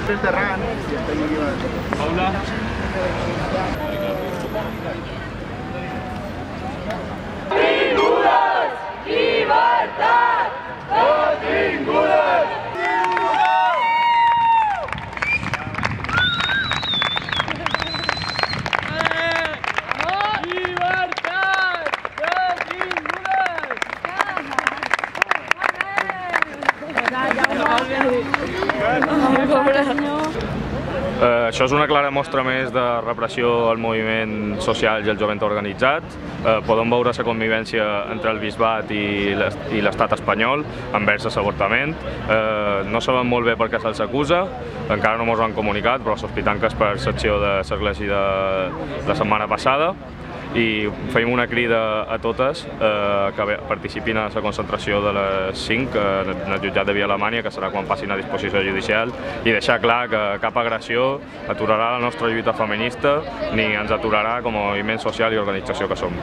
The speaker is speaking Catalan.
des de Ran i estem aquí a la... Hola. Detingudes! Llibertat! Detingudes! Això és una clara mostra més de repressió al moviment social i al jovent organitzat. Podem veure la convivència entre el bisbat i l'estat espanyol envers l'avortament. No sabem molt bé per què se'ls acusa, encara no ens ho han comunicat, però sospitant que és per l'acció de l'Església de la setmana passada. I fem una crida a totes que participin a la concentració de les 5 en el jutjat de Via Alemanya, que serà quan passin a disposició judicial, i deixar clar que cap agressió aturarà la nostra lluita feminista ni ens aturarà com a moviment social i organització que som.